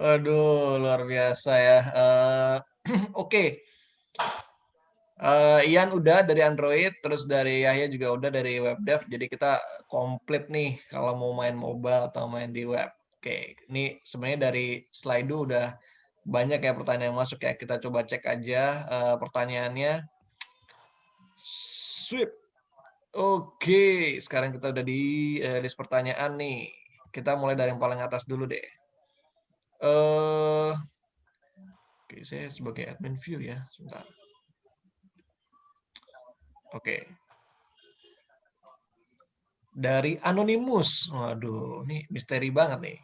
Aduh, luar biasa ya. Oke. Ian udah dari Android, terus dari Yahya juga udah dari web dev. Jadi kita komplit nih kalau mau main mobile atau main di web. Oke, ini sebenarnya dari Slido udah banyak ya pertanyaan yang masuk ya. Kita coba cek aja pertanyaannya. Sweep. Oke, sekarang kita udah di list pertanyaan nih. Kita mulai dari yang paling atas dulu deh. eh Oke, saya sebagai admin view ya, sebentar. Oke. Dari Anonymous. Waduh, ini misteri banget nih.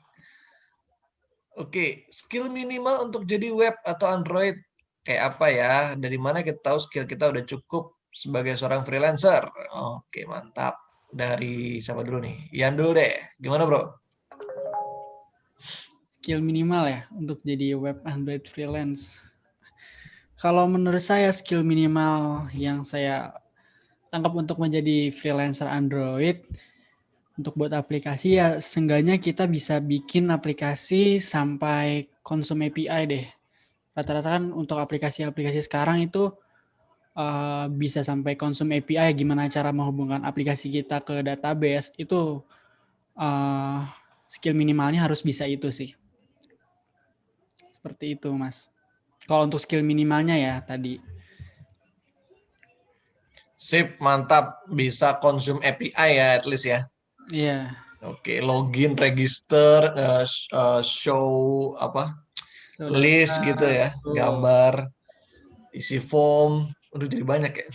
Oke, skill minimal untuk jadi web atau Android kayak apa ya? Dari mana kita tahu skill kita udah cukup sebagai seorang freelancer? Oke, mantap. Dari siapa dulu nih? Ian dulu deh. Gimana, Bro? Skill minimal ya untuk jadi web Android freelance. Kalau menurut saya skill minimal yang saya tangkap untuk menjadi freelancer Android untuk buat aplikasi ya seenggaknya kita bisa bikin aplikasi sampai konsum API deh. Rata-rata kan untuk aplikasi-aplikasi sekarang itu bisa sampai konsum API, gimana cara menghubungkan aplikasi kita ke database itu skill minimalnya harus bisa itu sih. Seperti itu, Mas. Kalau untuk skill minimalnya ya tadi. Sip, mantap. Bisa konsum API ya, at least ya. Iya. Oke, login, register, show apa? List gitu ya, gambar, isi form. Udah jadi banyak ya.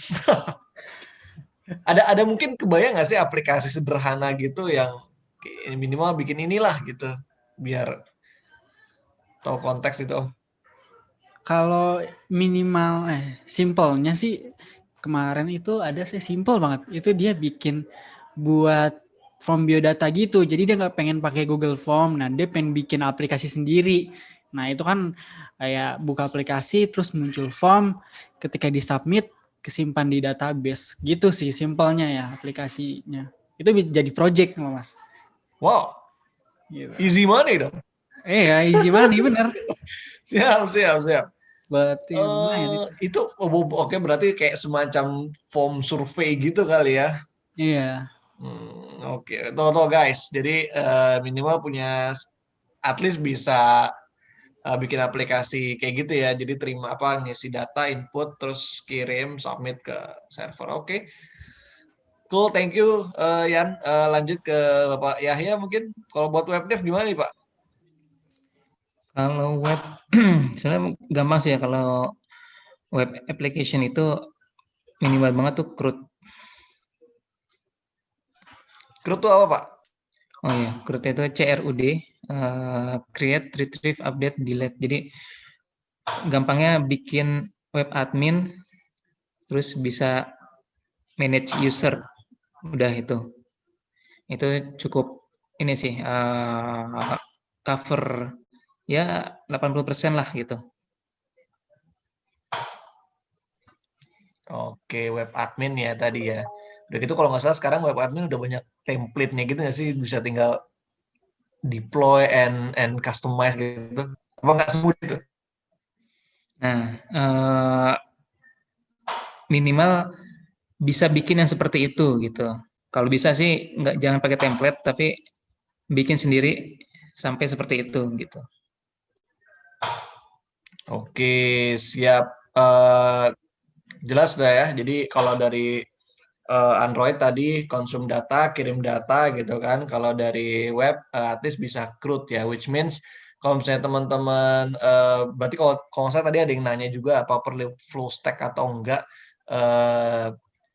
Ada mungkin kebayang nggak sih aplikasi sederhana gitu yang minimal bikin inilah gitu biar tahu konteks itu Om. Kalau minimal simpelnya sih kemarin itu ada saya simple banget. Itu dia bikin buat form biodata gitu. Jadi dia nggak pengen pakai Google Form. Nah, dia pengen bikin aplikasi sendiri. Nah, itu kan kayak buka aplikasi terus muncul form, ketika disubmit kesimpan di database. Gitu sih simpelnya ya aplikasinya. Itu jadi project loh, Mas. Wow, Gitu. easy money dong. Ya easy money bener. Siap. Berarti lumayan itu. Itu oke berarti kayak semacam form survei gitu kali ya. Iya. Oke, tuh guys. Jadi minimal punya at least bisa bikin aplikasi kayak gitu ya. Jadi terima apa ngisi data, input, terus kirim, submit ke server. Oke. Cool, thank you Yan. Lanjut ke Bapak Yahya mungkin. Kalau buat web dev gimana nih Pak? Kalau web, sebenarnya gampang sih ya. Kalau web application itu minimal banget tuh CRUD. CRUD itu apa Pak? Oh iya, CRUD itu CRUD, create, retrieve, update, delete. Jadi gampangnya bikin web admin, terus bisa manage user, udah itu. Itu cukup ini sih, cover ya 80% lah gitu. Oke, web admin ya tadi ya. Udah gitu kalau nggak salah sekarang web admin udah banyak template-nya gitu nggak sih? Bisa tinggal deploy and customize gitu. Apa nggak semudah itu? Nah, minimal bisa bikin yang seperti itu gitu. Kalau bisa sih jangan pakai template tapi bikin sendiri sampai seperti itu gitu. Oke, siap. Jelas dah ya. Jadi kalau dari Android tadi konsum data, kirim data gitu kan. Kalau dari web at least bisa CRUD ya, which means kalau misalnya teman-teman, berarti kalau nggak salah tadi ada yang nanya juga apa perlu full stack atau enggak.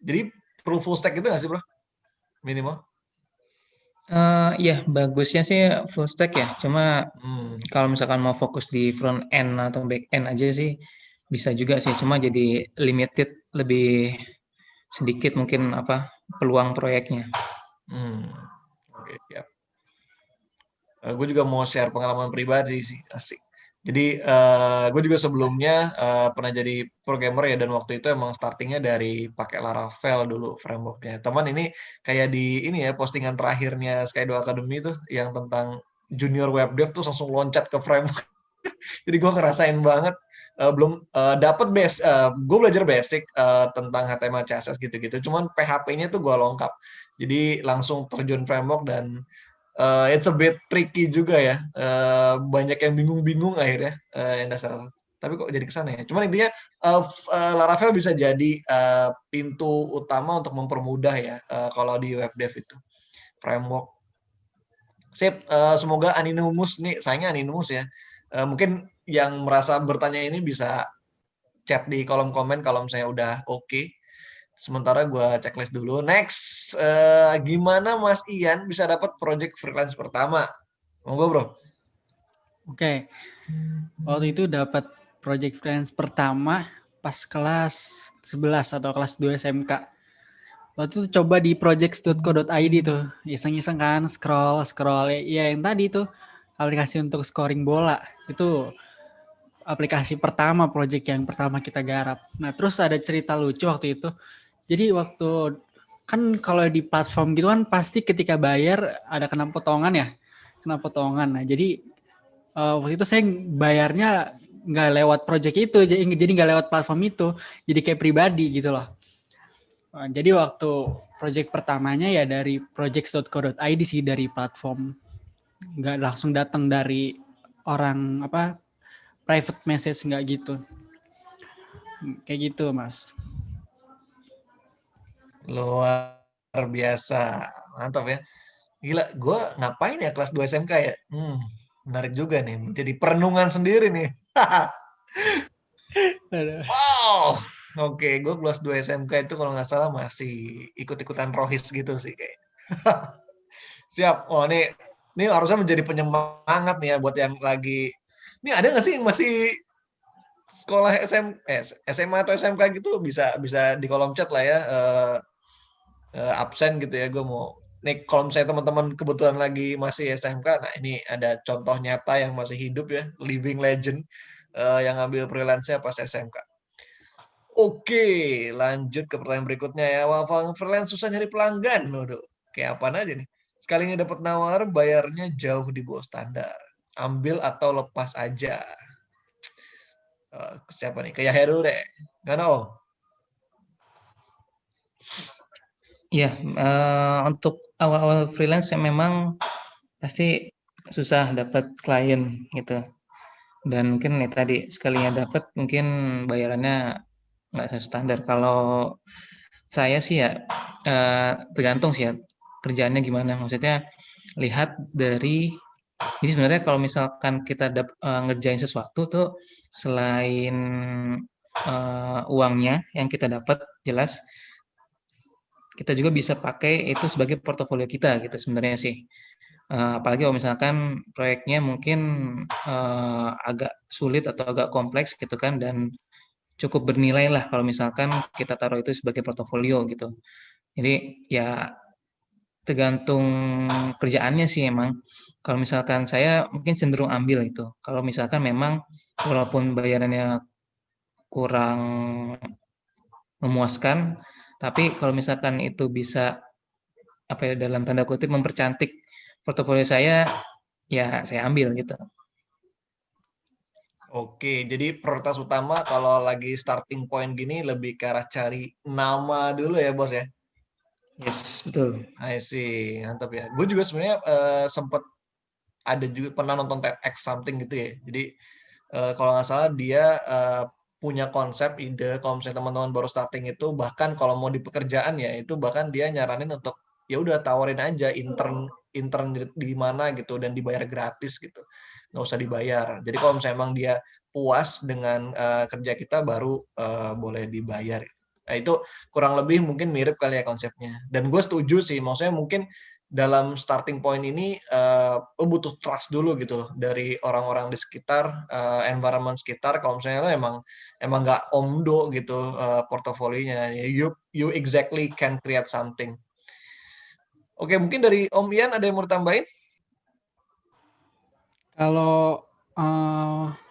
Jadi perlu full stack itu nggak sih bro? Minimal? Ya bagusnya sih full stack ya. Cuma Hmm. kalau misalkan mau fokus di front end atau back end aja sih bisa juga sih. Cuma jadi limited lebih sedikit mungkin apa peluang proyeknya. Oke, siap. Gue juga mau share pengalaman pribadi sih, asik. Jadi gue juga sebelumnya pernah jadi programmer ya dan waktu itu emang startingnya dari pakai Laravel dulu frameworknya. Teman ini kayak di ini ya postingan terakhirnya Skydo Academy tuh yang tentang junior web dev tuh langsung loncat ke framework. Jadi gue ngerasain banget belum dapat gue belajar basic tentang HTML CSS gitu-gitu. Cuman PHP-nya tuh gue lengkap. Jadi langsung terjun framework dan it's a bit tricky juga ya. Banyak yang bingung-bingung akhirnya yang dasar. Tapi kok jadi kesana ya. Cuman intinya Laravel bisa jadi pintu utama untuk mempermudah ya kalau di web dev itu framework. Sip, semoga Anonymous nih, sayangnya Anonymous ya. Mungkin yang merasa bertanya ini bisa chat di kolom komen kalau misalnya udah oke. Sementara gue checklist dulu. Next, gimana Mas Ian bisa dapat project freelance pertama? Monggo bro. Oke, waktu itu dapat project freelance pertama pas kelas 11 atau kelas 2 SMK. Waktu itu coba di projects.co.id tuh, iseng-iseng kan, scroll ya yang tadi tuh aplikasi untuk scoring bola. Itu aplikasi pertama, project yang pertama kita garap. Nah, terus ada cerita lucu waktu itu. Jadi waktu kan kalau di platform gitu kan pasti ketika bayar ada kena potongan ya. Kena potongan. Nah, jadi waktu itu saya bayarnya nggak lewat project itu, jadi nggak lewat platform itu, jadi kayak pribadi gitu loh. Jadi waktu project pertamanya ya dari projects.co.id sih, dari platform, nggak langsung datang dari orang private message, nggak gitu, kayak gitu Mas. Luar biasa. Mantap ya. Gila, gue ngapain ya kelas 2 SMK ya? Menarik juga nih. Jadi perenungan sendiri nih. Wow. Oke, gue kelas 2 SMK itu kalau nggak salah masih ikut-ikutan rohis gitu sih kayak. Siap. Oh, ini harusnya menjadi penyemangat nih ya buat yang lagi. Ini ada nggak sih yang masih sekolah SMA atau SMK gitu bisa bisa di kolom chat lah ya. Absen gitu ya. Gue mau nih kalau misalnya teman-teman kebetulan lagi masih SMK, nah ini ada contoh nyata yang masih hidup ya, living legend yang ngambil freelance-nya pas SMK. Oke, lanjut ke pertanyaan berikutnya ya. Wah, freelance susah nyari pelanggan. Waduh, kayak apaan aja nih. Sekalinya dapat nawar, bayarnya jauh di bawah standar. Ambil atau lepas aja. Siapa nih? Kayak Heru deh. Gimana Om? Iya, untuk awal-awal freelance yang memang pasti susah dapat klien gitu. Dan mungkin nih tadi sekalinya dapat mungkin bayarannya nggak standar. Kalau saya sih ya tergantung sih ya kerjaannya gimana. Maksudnya lihat dari jadi sebenarnya kalau misalkan kita ngerjain sesuatu tuh selain uangnya yang kita dapat jelas kita juga bisa pakai itu sebagai portofolio kita gitu sebenarnya sih. Apalagi kalau misalkan proyeknya mungkin agak sulit atau agak kompleks gitu kan dan cukup bernilai lah kalau misalkan kita taruh itu sebagai portofolio gitu. Jadi ya tergantung kerjaannya sih emang. Kalau misalkan saya mungkin cenderung ambil itu. Kalau misalkan memang walaupun bayarannya kurang memuaskan, tapi kalau misalkan itu bisa dalam tanda kutip mempercantik portofolio saya, ya saya ambil gitu. Oke, jadi prioritas utama kalau lagi starting point gini lebih ke arah cari nama dulu ya bos ya. Yes, betul. I see, mantap ya. Gue juga sebenarnya sempat ada juga pernah nonton TEDx something gitu ya. Jadi kalau nggak salah dia punya konsep ide kalau misalnya teman-teman baru starting itu bahkan kalau mau di pekerjaan ya itu bahkan dia nyaranin untuk ya udah tawarin aja intern intern di mana gitu dan dibayar gratis gitu. Nggak usah dibayar. Jadi kalau misalnya emang dia puas dengan kerja kita baru boleh dibayar. Nah, itu kurang lebih mungkin mirip kali ya konsepnya. Dan gue setuju sih, maksudnya mungkin dalam starting point ini lo butuh trust dulu gitu dari orang-orang di sekitar, environment sekitar. Kalau misalnya lo emang nggak omdo gitu portofolionya, you exactly can create something. Oke, mungkin dari Om Ian ada yang mau ditambahin? Kalau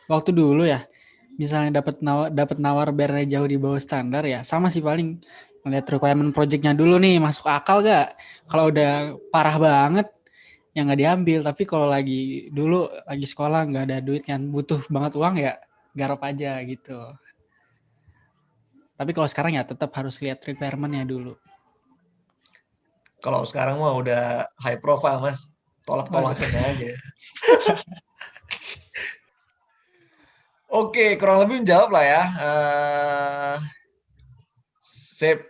waktu dulu ya, misalnya dapat nawar bayarnya jauh di bawah standar ya, sama sih paling ngeliat requirement projectnya dulu nih, masuk akal gak? Kalau udah parah banget, yang nggak diambil. Tapi kalau dulu lagi sekolah nggak ada duit kan, butuh banget uang ya garap aja gitu. Tapi kalau sekarang ya tetap harus lihat requirement-nya dulu. Kalau sekarang mah udah high profile Mas, Waduh. tolak-tolakin aja. Oke, kurang lebih menjawab lah ya. Sip.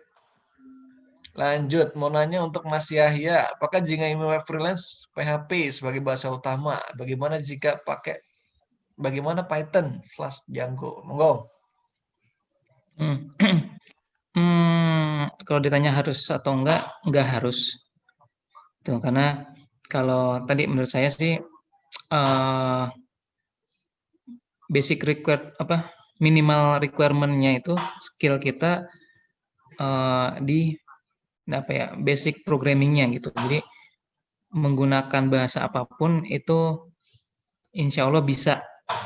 Lanjut, mau nanya untuk Mas Yahya, apakah jika ingin web freelance PHP sebagai bahasa utama, bagaimana Python, Flash, Django? Monggo. Hmm. Kalau ditanya harus atau enggak harus. Tuh, karena kalau tadi menurut saya sih eh, minimal requirement-nya itu skill kita di apa ya, basic programming-nya gitu. Jadi menggunakan bahasa apapun itu insya Allah bisa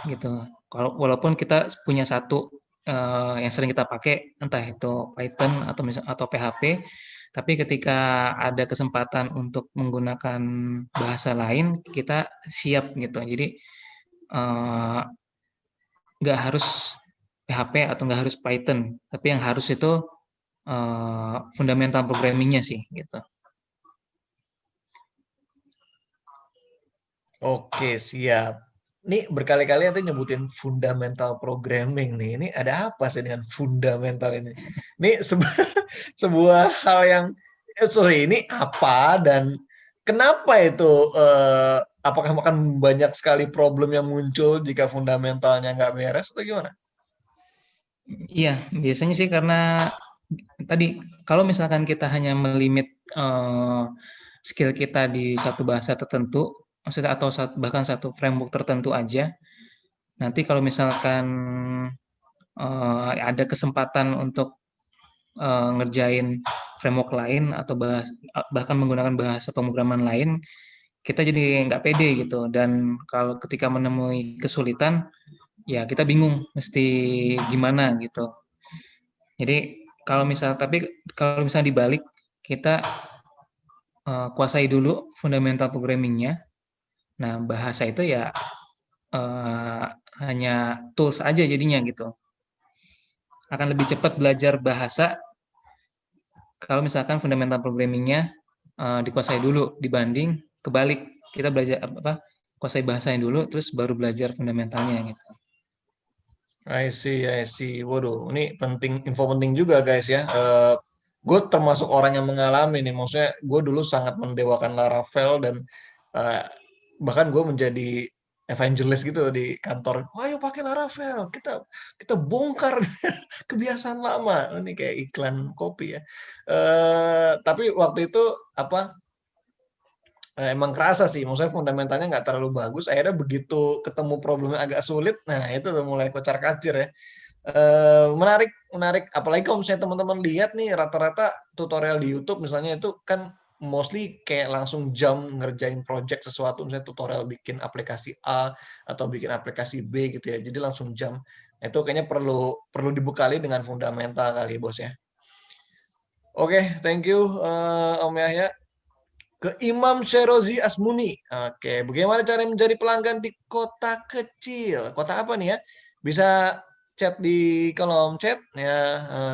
gitu. Walaupun kita punya satu yang sering kita pakai entah itu Python atau PHP, tapi ketika ada kesempatan untuk menggunakan bahasa lain kita siap gitu. Jadi eh, nggak harus PHP atau nggak harus Python, tapi yang harus itu fundamental programming-nya sih gitu. Oke, siap. Ini berkali-kali nanti nyebutin fundamental programming nih. Ini ada apa sih dengan fundamental ini? Ini sebuah hal yang, ini apa dan kenapa itu? Apakah akan banyak sekali problem yang muncul jika fundamentalnya nggak beres atau gimana? Iya, biasanya sih karena tadi kalau misalkan kita hanya melimit skill kita di satu bahasa tertentu, maksudnya atau bahkan satu framework tertentu aja, nanti kalau misalkan ada kesempatan untuk ngerjain framework lain atau bahkan menggunakan bahasa pemrograman lain, kita jadi nggak pede gitu. Dan kalau ketika menemui kesulitan, ya kita bingung mesti gimana gitu. Jadi kalau misalnya dibalik, kita kuasai dulu fundamental programming-nya. Nah, bahasa itu ya hanya tools aja jadinya gitu. Akan lebih cepat belajar bahasa kalau misalkan fundamental programming-nya dikuasai dulu dibanding kebalik, kita belajar kuasai bahasanya dulu terus baru belajar fundamentalnya gitu. I see. Waduh, ini info penting juga guys ya. Gue termasuk orang yang mengalami nih, maksudnya gue dulu sangat mendewakan Laravel dan eh, bahkan gue menjadi evangelist gitu di kantor. Wah, ayo pakai Laravel, kita bongkar kebiasaan lama. Ini kayak iklan kopi ya. Tapi waktu itu apa? Emang kerasa sih, maksudnya fundamentalnya nggak terlalu bagus. Akhirnya begitu ketemu problemnya agak sulit, nah itu udah mulai kocar-kacir ya. Menarik, menarik. Apalagi kalau misalnya teman-teman lihat nih rata-rata tutorial di YouTube misalnya itu kan mostly kayak langsung jump ngerjain project sesuatu, misalnya tutorial bikin aplikasi A atau bikin aplikasi B gitu ya. Jadi langsung jump. Itu kayaknya perlu dibekali dengan fundamental kali bos ya. Oke, thank you Om Yahya. Ke Imam Sherozi Asmuni. Oke, bagaimana cara mencari pelanggan di kota kecil? Kota apa nih ya? Bisa chat di kolom chat ya,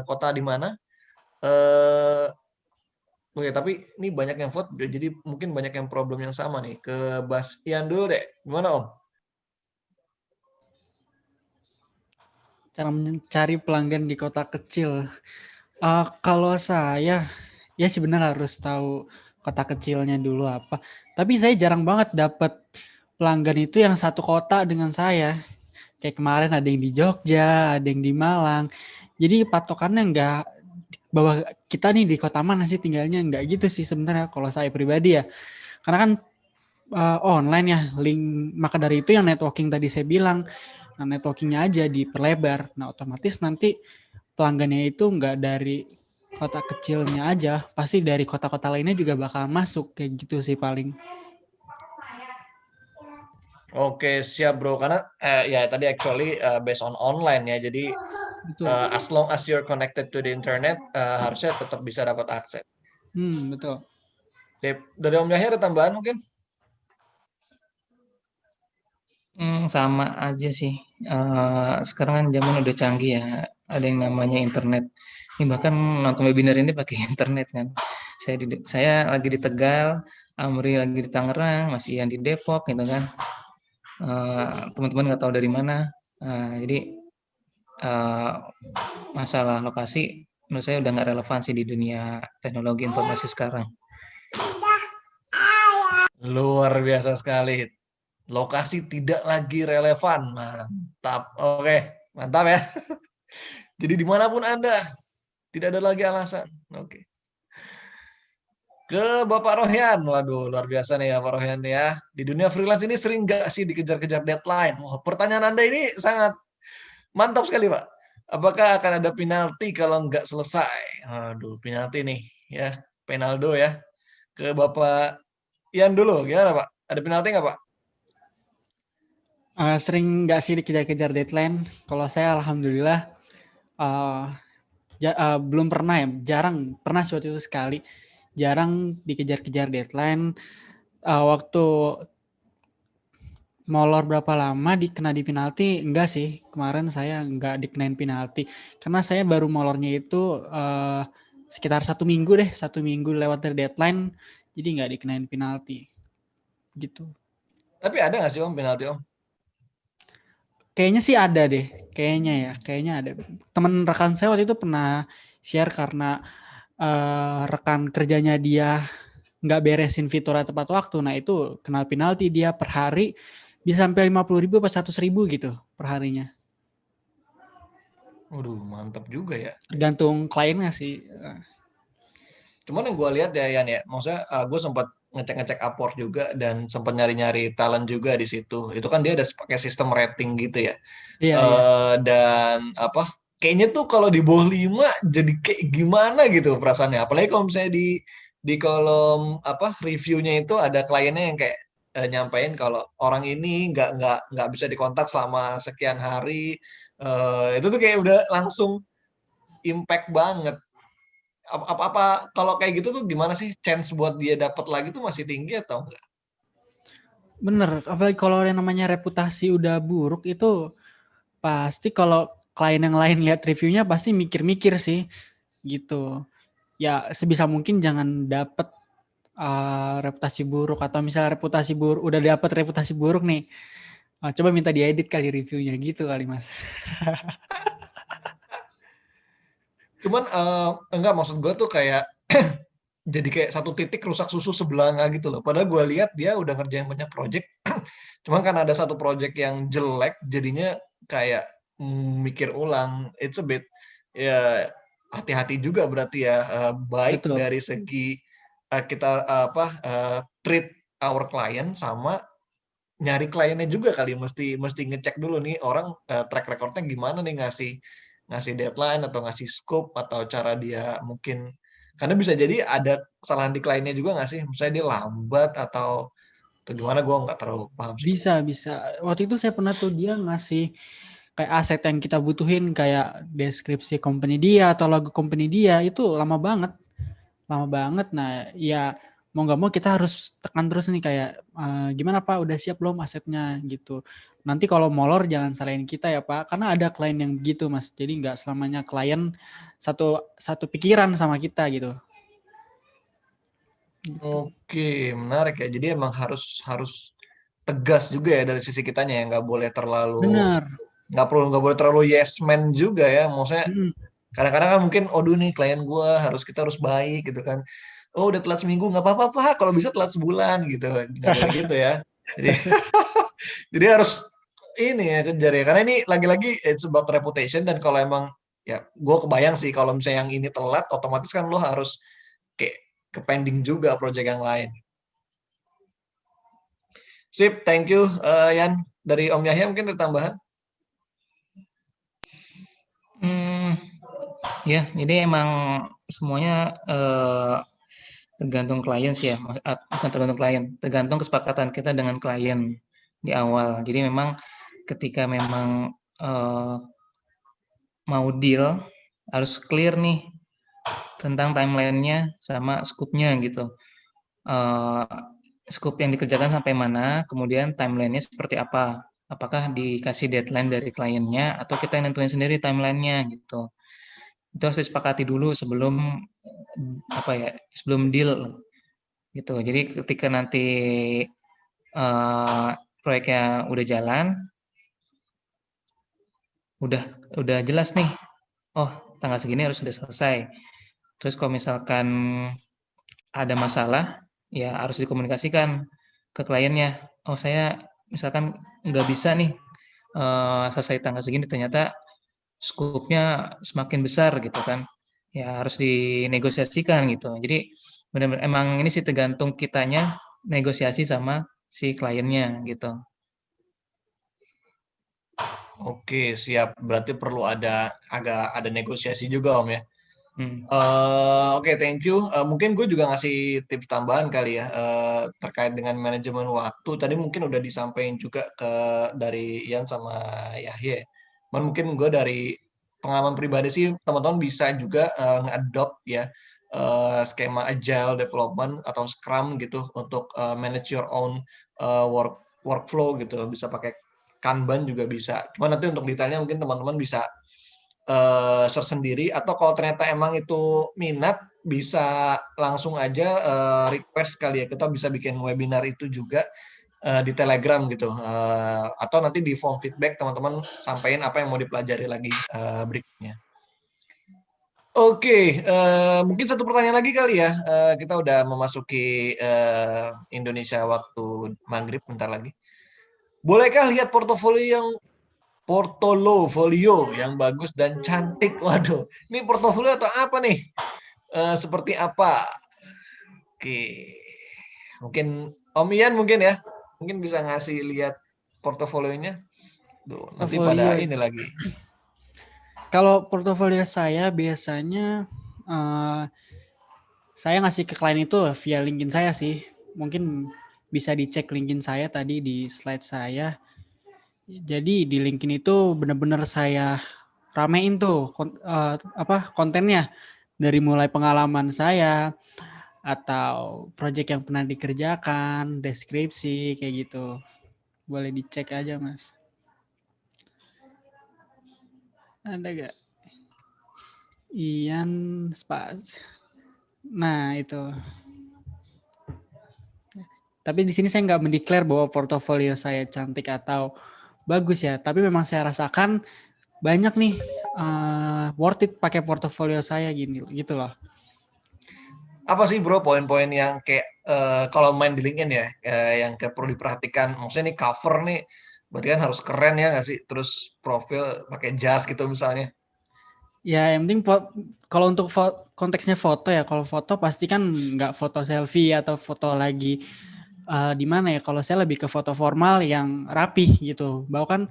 kota di mana? Oke, tapi ini banyak yang vote, jadi mungkin banyak yang problem yang sama nih. Ke Bastian dulu deh. Gimana Om? Cara mencari pelanggan di kota kecil. Kalau saya, ya sebenarnya harus tahu kota kecilnya dulu apa. Tapi saya jarang banget dapat pelanggan itu yang satu kota dengan saya. Kayak kemarin ada yang di Jogja, ada yang di Malang. Jadi patokannya nggak bahwa kita nih di kota mana sih tinggalnya, nggak gitu sih sebenarnya kalau saya pribadi ya. Karena kan online ya, link. Maka dari itu yang networking tadi saya bilang, nah networkingnya aja diperlebar. Nah otomatis nanti pelanggannya itu nggak dari kota kecilnya aja, pasti dari kota-kota lainnya juga bakal masuk kayak gitu sih paling. Oke, siap bro. Karena ya tadi actually based on online ya. Jadi Betul. as long as you're connected to the internet, harusnya tetap bisa dapat akses. Betul. Dari Om Yahya ada tambahan mungkin? Sama aja sih. Sekarang kan zaman udah canggih ya. Ada yang namanya internet. Ini bahkan nonton webinar ini pakai internet kan. Saya lagi di Tegal, Amri lagi di Tangerang, masih yang di Depok gitu kan. Teman-teman nggak tahu dari mana. Jadi eh, masalah lokasi menurut saya udah nggak relevan sih di dunia teknologi informasi sekarang. Luar biasa sekali. Lokasi tidak lagi relevan. Mantap. Oke, mantap ya. Jadi dimanapun Anda, tidak ada lagi alasan. Oke. Ke Bapak Rohyan. Waduh, luar biasa nih ya Pak Rohyan ya. Di dunia freelance ini sering nggak sih dikejar-kejar deadline? Wah, pertanyaan Anda ini sangat mantap sekali, Pak. Apakah akan ada penalti kalau nggak selesai? Aduh, penalti nih ya. Penaldo ya. Ke Bapak Ian dulu, gimana Pak? Ada penalti nggak Pak? Sering nggak sih dikejar-kejar deadline? Kalau saya alhamdulillah uh, belum pernah ya, jarang. Pernah sih waktu itu sekali. Jarang dikejar-kejar deadline. Waktu molor berapa lama dikena di penalti? Enggak sih, kemarin saya enggak dikenain penalti. Karena saya baru molornya itu sekitar 1 minggu deh, 1 minggu lewat dari deadline, jadi enggak dikenain penalti. Gitu. Tapi ada nggak sih Om penalti Om? Kayaknya sih ada deh, kayaknya ada. Teman rekan saya waktu itu pernah share karena rekan kerjanya dia nggak beresin fiturnya tepat waktu. Nah itu kena penalti dia per hari bisa sampai 50.000 atau 100.000 gitu per harinya. Waduh, mantap juga ya. Tergantung kliennya sih. Cuman yang gue lihat ya Yan ya, maksudnya gue sempat ngecek-ngecek Upwork juga dan sempat nyari-nyari talent juga di situ. Itu kan dia ada pakai sistem rating gitu ya. Iya, iya. Dan apa? Kayaknya tuh kalau di bawah 5 jadi kayak gimana gitu perasaannya. Apalagi kalau misalnya di kolom apa reviewnya itu ada kliennya yang kayak nyampein kalau orang ini nggak bisa dikontak selama sekian hari. Itu tuh kayak udah langsung impact banget. Apa kalau kayak gitu tuh gimana sih chance buat dia dapat lagi tuh masih tinggi atau enggak? Bener, apalagi kalau yang namanya reputasi udah buruk itu pasti kalau klien yang lain lihat reviewnya pasti mikir-mikir sih gitu. Ya sebisa mungkin jangan dapet reputasi buruk, atau misalnya reputasi buruk udah dapet reputasi buruk nih, coba minta diedit kali reviewnya gitu kali Mas. Cuman enggak maksud gue tuh kayak jadi kayak satu titik rusak susu sebelanga gitu loh. Padahal gue lihat dia udah ngerjain banyak project. Cuman kan ada satu project yang jelek, jadinya kayak mikir ulang. It's a bit ya hati-hati juga berarti ya. Baik Betul. dari segi kita treat our client sama nyari kliennya juga kali mesti ngecek dulu nih orang track recordnya gimana nih ngasih ngasih deadline atau ngasih scope atau cara dia mungkin karena bisa jadi ada kesalahan di kliennya juga nggak sih misalnya dia lambat atau gimana gue nggak terlalu paham sih. Bisa. Waktu itu saya pernah tuh dia ngasih kayak aset yang kita butuhin kayak deskripsi company dia atau logo company dia itu lama banget. Nah ya mau nggak mau kita harus tekan terus nih kayak gimana Pak udah siap belum asetnya gitu. Nanti kalau molor jangan salahin kita ya Pak, karena ada klien yang begitu Mas, jadi nggak selamanya klien satu pikiran sama kita gitu. Oke, menarik ya, jadi emang harus harus tegas juga ya dari sisi kitanya ya Bener. nggak boleh terlalu yes man juga ya maksudnya Mm. kadang-kadang kan mungkin aduh nih klien gue kita harus baik gitu kan. Oh udah telat seminggu nggak apa-apa Pak, kalau bisa telat sebulan gitu. Nggak boleh gitu ya. Jadi jadi harus ini ya kejar ya. Karena ini lagi-lagi it's about reputation dan kalau emang ya gue kebayang sih kalau misalnya yang ini telat otomatis kan lo harus kayak ke pending juga project yang lain. Sip, thank you Yan. Dari Om Yahya mungkin ada tambahan? Hmm, ya, jadi emang semuanya tergantung klien sih ya, bukan tergantung klien, tergantung kesepakatan kita dengan klien di awal. Jadi memang ketika memang mau deal harus clear nih tentang timeline-nya sama scope-nya gitu. Scope yang dikerjakan sampai mana, kemudian timeline-nya seperti apa. apakah dikasih deadline dari kliennya atau kita yang nentuin sendiri timelinenya gitu. Itu harus disepakati dulu sebelum sebelum deal gitu. Jadi ketika nanti proyeknya udah jalan, udah jelas nih, oh tanggal segini harus sudah selesai. Terus kalau misalkan ada masalah, ya harus dikomunikasikan ke kliennya. Oh saya misalkan nggak bisa nih selesai tanggal segini, ternyata skupnya semakin besar gitu kan. Ya harus dinegosiasikan gitu. Jadi benar-benar emang ini sih tergantung kitanya negosiasi sama si kliennya gitu. Oke, siap. Berarti perlu agak ada negosiasi juga, Om ya. Hmm. Oke, thank you. Mungkin gue juga ngasih tips tambahan kali ya terkait dengan manajemen waktu. Tadi mungkin udah disampaikan juga dari Ian sama Yahya. Mungkin gue dari pengalaman pribadi sih teman-teman bisa juga nge-adopt ya skema agile development atau Scrum gitu untuk manage your own workflow gitu. Bisa pakai Kanban juga bisa. Cuma nanti untuk detailnya mungkin teman-teman bisa search sendiri atau kalau ternyata emang itu minat bisa langsung aja request kali ya, kita bisa bikin webinar itu juga di Telegram gitu atau nanti di form feedback teman-teman sampaikan apa yang mau dipelajari lagi berikutnya. Oke, mungkin satu pertanyaan lagi kali ya. Kita udah memasuki Indonesia waktu maghrib bentar lagi. Bolehkah lihat portofolio yang bagus dan cantik? Waduh, ini portofolio atau apa nih? Seperti apa? Oke, mungkin Om Ian mungkin ya, mungkin bisa ngasih lihat portofolionya. Duh, nanti pada Portofolio. ini lagi. Kalau portofolio saya biasanya saya ngasih ke klien itu via LinkedIn saya sih. Mungkin bisa dicek LinkedIn saya tadi di slide saya. Jadi di LinkedIn itu benar-benar saya ramein tuh kontennya dari mulai pengalaman saya atau project yang pernah dikerjakan, deskripsi kayak gitu. Boleh dicek aja, Mas. Ada gak? Ian Spas. Nah, itu. Tapi di sini saya nggak mendeklar bahwa portofolio saya cantik atau bagus ya. Tapi memang saya rasakan banyak nih worth it pakai portofolio saya gini gitu loh. Apa sih bro poin-poin yang kayak kalau main di LinkedIn ya, yang kayak perlu diperhatikan? Maksudnya nih cover nih, berarti kan harus keren ya nggak sih? Terus profil pakai jas gitu misalnya. Ya, yang penting kalau untuk konteksnya foto ya, kalau foto pasti kan nggak foto selfie atau foto lagi di mana ya? Kalau saya lebih ke foto formal yang rapih gitu. Bahwa kan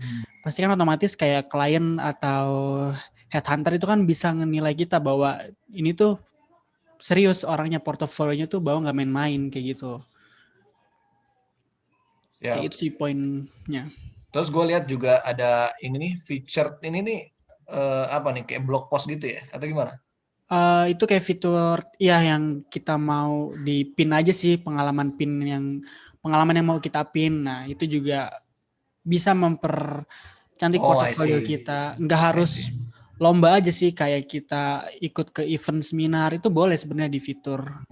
pasti kan otomatis kayak klien atau headhunter itu kan bisa menilai kita bahwa ini tuh serius orangnya, portofolionya tuh bahwa nggak main-main kayak gitu. Ya. Kayak itu sih poinnya. Terus gue lihat juga ada ini nih featured ini nih apa nih kayak blog post gitu ya atau gimana? Itu kayak fitur ya yang kita mau di pin aja sih, pengalaman yang mau kita pin. Nah, itu juga bisa mempercantik Oh, I portofolio see. kita. Nggak I harus see. lomba aja sih, kayak kita ikut ke event seminar itu boleh sebenarnya di fitur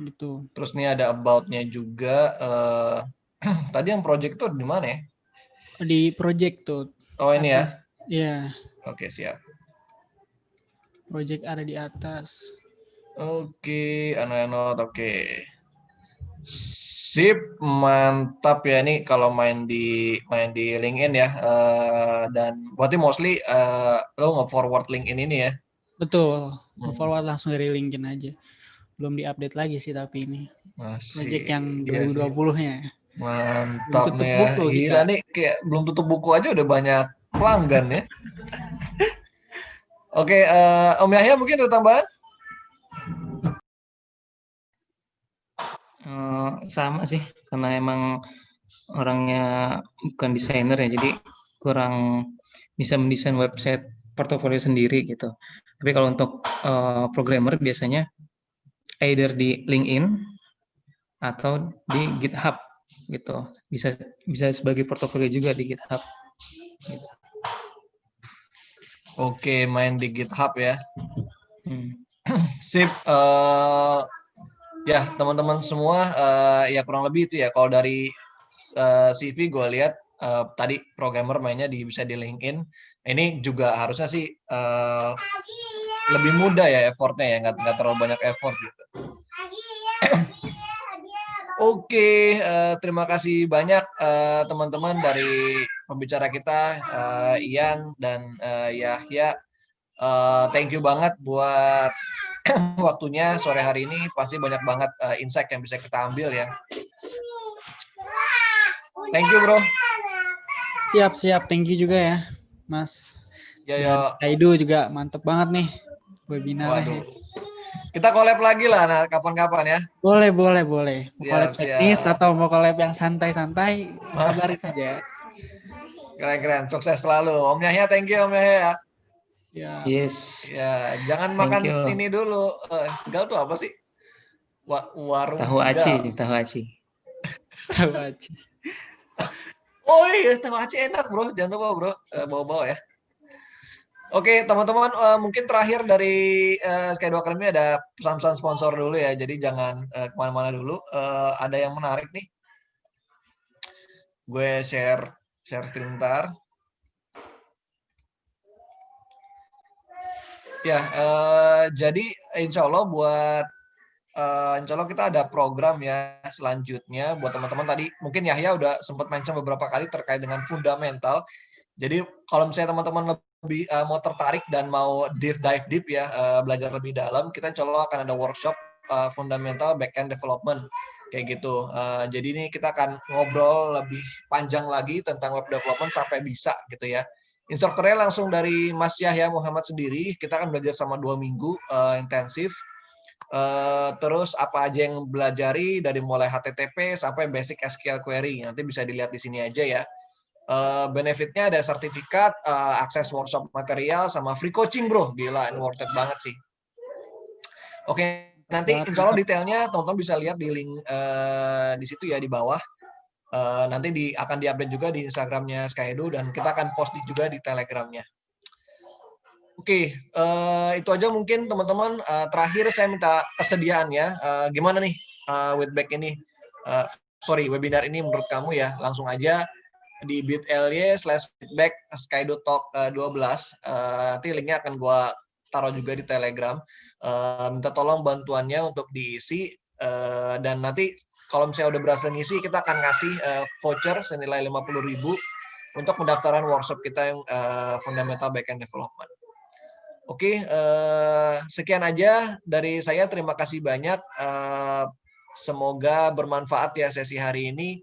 gitu. Terus nih ada about-nya juga. Tadi yang project tuh di mana ya? Di project tuh Oh ini ya. atas, ya Oke siap. project ada di atas. Oke, Anot. Oke. Sip, mantap ya nih kalau main di LinkedIn ya. Dan berarti mostly lo nge-forward LinkedIn ini ya. Betul, Hmm, forward langsung dari LinkedIn aja. Belum diupdate lagi sih tapi ini masih, project yang iya sih. 2020-nya. Belum Mantap tutup nih ya. buku Gila kita. nih kayak belum tutup buku aja udah banyak pelanggan ya. Oke, Om Yahya mungkin ada tambahan? Sama sih, karena emang orangnya bukan desainer ya, jadi kurang bisa mendesain website portofolio sendiri gitu. Tapi kalau untuk programmer biasanya either di LinkedIn atau di GitHub gitu. Bisa sebagai portofolio juga di GitHub. Gitu. Oke, main di GitHub ya. Hmm. Sip. Ya, teman-teman semua, ya kurang lebih itu ya. Kalau dari CV gue lihat tadi programmer mainnya bisa di LinkedIn. Ini juga harusnya sih lebih mudah ya effortnya ya, nggak terlalu banyak effort gitu. Oke, terima kasih banyak teman-teman dari pembicara kita, Ian dan Yahya. Thank you banget buat waktunya sore hari ini. Pasti banyak banget insight yang bisa kita ambil ya. Thank you bro. Siap, thank you juga ya, Mas. Ya, Dan Kaido juga mantep banget nih webinarnya. waduh. Kita collab lagi lah nah, kapan-kapan ya. Boleh. Mau collab teknis Siap. atau mau collab yang santai-santai, kabarin aja. Keren-keren. Sukses selalu. Om Yahya, thank you Om Yahya. Ya. Yes. Ya, jangan Thank makan you. ini dulu. Gal tuh apa sih? Warung Tahu aci, Gal. tahu aci. Tahu aja. Oh iya, tahu aci enak bro. Jangan lupa bro, bawa-bawa ya. Oke, teman-teman, mungkin terakhir dari Sky2 Academy ada pesan-pesan sponsor dulu ya. Jadi jangan kemana-mana dulu. Ada yang menarik nih. Gue share screen bentar. Ya, jadi insya Allah kita ada program ya selanjutnya buat teman-teman. Tadi mungkin Yahya udah sempat mention beberapa kali terkait dengan fundamental. Jadi kalau misalnya teman-teman lebih mau tertarik dan mau dive deep ya, belajar lebih dalam, kita insya Allah akan ada workshop fundamental backend development kayak gitu. Jadi ini kita akan ngobrol lebih panjang lagi tentang web development sampai bisa gitu ya. Instrukturnya langsung dari Mas Yahya Muhammad sendiri. Kita akan belajar sama 2 minggu intensif. Terus apa aja yang belajari dari mulai HTTP sampai basic SQL query. Nanti bisa dilihat di sini aja ya. Benefitnya ada sertifikat, akses workshop material, sama free coaching bro. Gila, ini worth it banget sih. Oke, nanti insya Allah detailnya teman-teman bisa lihat di link di situ ya di bawah. Nanti akan diupdate juga di Instagramnya Skydo dan kita akan post juga di Telegramnya. Oke, itu aja mungkin teman-teman. Terakhir saya minta kesediaan ya. Gimana nih Witback ini? Webinar ini menurut kamu ya? Langsung aja di bit.ly/feedback Skydo Talk 12. Nanti linknya akan gue taruh juga di Telegram. Minta tolong bantuannya untuk diisi. Dan nanti kalau misalnya udah berhasil ngisi, kita akan ngasih voucher senilai 50.000 untuk pendaftaran workshop kita yang fundamental backend development. Oke, sekian aja dari saya. Terima kasih banyak. Semoga bermanfaat ya sesi hari ini.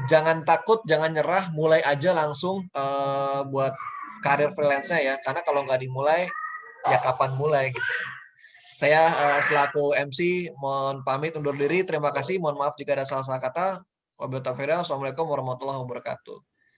Jangan takut, jangan nyerah, mulai aja langsung buat karir freelance-nya ya. Karena kalau nggak dimulai, ya kapan mulai gitu. Saya selaku MC mohon pamit undur diri. Terima kasih. Mohon maaf jika ada salah-salah kata. Wabillahi taufiq. Assalamualaikum warahmatullahi wabarakatuh.